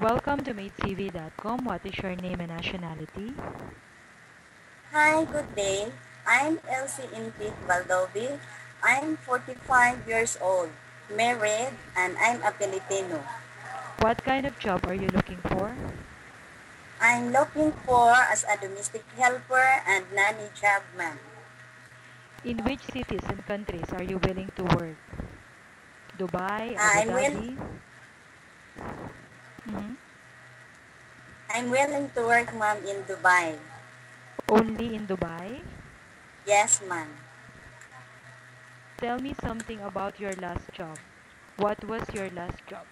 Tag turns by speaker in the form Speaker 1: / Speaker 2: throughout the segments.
Speaker 1: Welcome to MaidTV.com. What is your name and nationality?
Speaker 2: Hi, good day. I'm Elsie Inpit Valdovi. I'm 45 years old, married, and I'm a Filipino.
Speaker 1: What kind of job are you looking for?
Speaker 2: I'm looking for as a domestic helper and nanny job, ma'am.
Speaker 1: In which cities and countries are you willing to work? Dubai, Abu
Speaker 2: I'm will
Speaker 1: Dhabi? Mhm.
Speaker 2: I'm willing to work, ma'am, in Dubai.
Speaker 1: Only in Dubai?
Speaker 2: Yes, ma'am.
Speaker 1: Tell me something about your last job. What was your last job?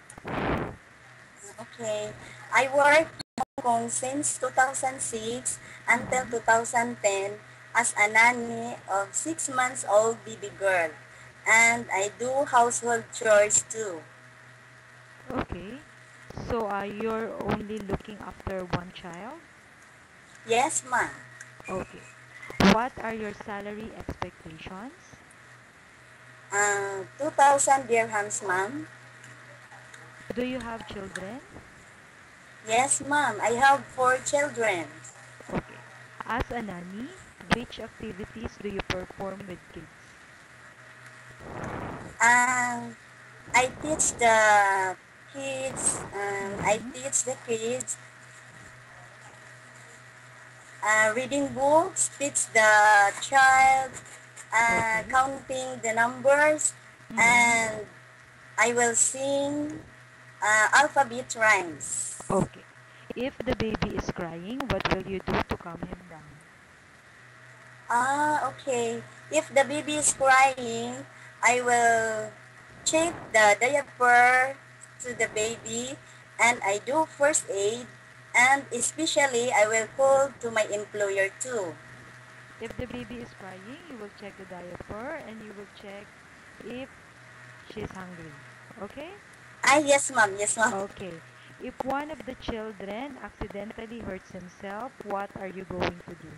Speaker 2: Okay. I worked in Hong Kong since 2006 until
Speaker 1: Mhm.
Speaker 2: 2010 as a nanny of 6 months old baby girl. And I do household chores too.
Speaker 1: Okay. So you're only looking after one child?
Speaker 2: Yes, ma'am.
Speaker 1: Okay. What are your salary expectations?
Speaker 2: 2,000 dirhams, ma'am.
Speaker 1: Do you have children?
Speaker 2: Yes, ma'am. I have 4 children.
Speaker 1: Okay. As a nanny, which activities do you perform with kids?
Speaker 2: Um, I teach the kids, I
Speaker 1: Mm-hmm.
Speaker 2: teach the kids reading books, teach the child
Speaker 1: Okay.
Speaker 2: counting the numbers,
Speaker 1: Mm-hmm.
Speaker 2: and I will sing alphabet rhymes.
Speaker 1: Okay. If the baby is crying, what will you do to calm him down?
Speaker 2: Okay. If the baby is crying, I will change the diaper to the baby and I do first aid and especially I will call to my employer too.
Speaker 1: If the baby is crying, you will check the diaper and you will check if she's hungry. Okay?
Speaker 2: Yes ma'am, yes ma'am.
Speaker 1: Okay. If one of the children accidentally hurts himself, what are you going to do?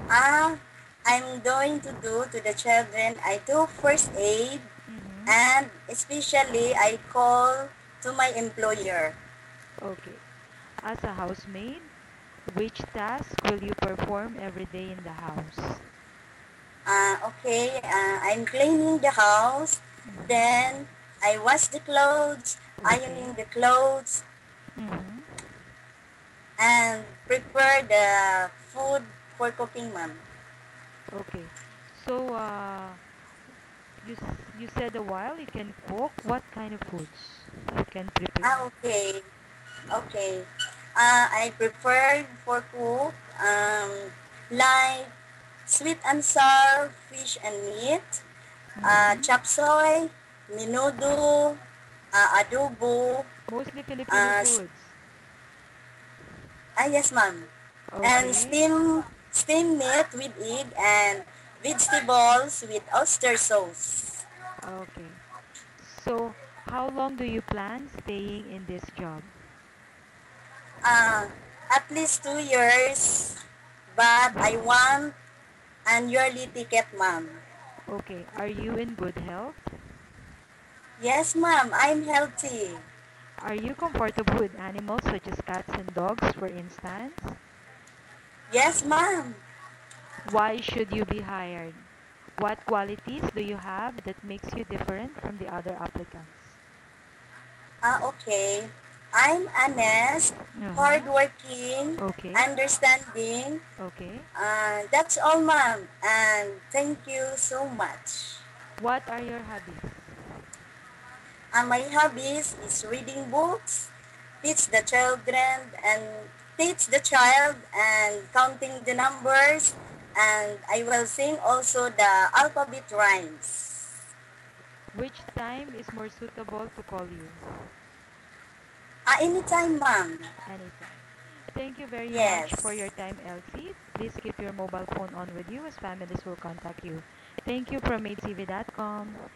Speaker 2: Ah, I'm going to do to the children, I do first aid
Speaker 1: Mm-hmm.
Speaker 2: and especially I call to my employer.
Speaker 1: Okay. As a housemaid, which task will you perform every day in the house?
Speaker 2: Okay, I'm cleaning the house.
Speaker 1: Mm-hmm.
Speaker 2: Then I wash the clothes,
Speaker 1: Okay.
Speaker 2: ironing the clothes,
Speaker 1: Mm-hmm.
Speaker 2: and prepare the food for cooking, ma'am.
Speaker 1: Okay. So, you said a while you can cook. What kind of foods you can prepare?
Speaker 2: Okay, okay. I prepared for cook like sweet and sour fish and meat,
Speaker 1: Mm-hmm.
Speaker 2: chop suey, menudo, adobo,
Speaker 1: Mostly Filipino
Speaker 2: uh, s-
Speaker 1: foods.
Speaker 2: yes, ma'am. And
Speaker 1: Okay.
Speaker 2: steam meat with egg and vegetables with oyster sauce.
Speaker 1: Okay. So, how long do you plan staying in this job?
Speaker 2: Uh, at least 2 years, but I want an yearly ticket, ma'am.
Speaker 1: Okay. Are you in good health?
Speaker 2: Yes, ma'am, I'm healthy.
Speaker 1: Are you comfortable with animals such as cats and dogs, for instance?
Speaker 2: Yes, ma'am.
Speaker 1: Why should you be hired? What qualities do you have that makes you different from the other applicants?
Speaker 2: Okay. I'm honest,
Speaker 1: Uh-huh.
Speaker 2: hardworking,
Speaker 1: Okay.
Speaker 2: understanding.
Speaker 1: Okay.
Speaker 2: That's all, ma'am. And thank you so much.
Speaker 1: What are your hobbies?
Speaker 2: My hobbies is reading books, teach the children and teach the child and counting the numbers, and I will sing also the alphabet rhymes.
Speaker 1: Which time is more suitable to call you?
Speaker 2: Anytime, ma'am.
Speaker 1: Anytime. Thank you very much for your
Speaker 2: Yes.
Speaker 1: time, Elsie. Please keep your mobile phone on with you as families will contact you. Thank you from MaidTV.com.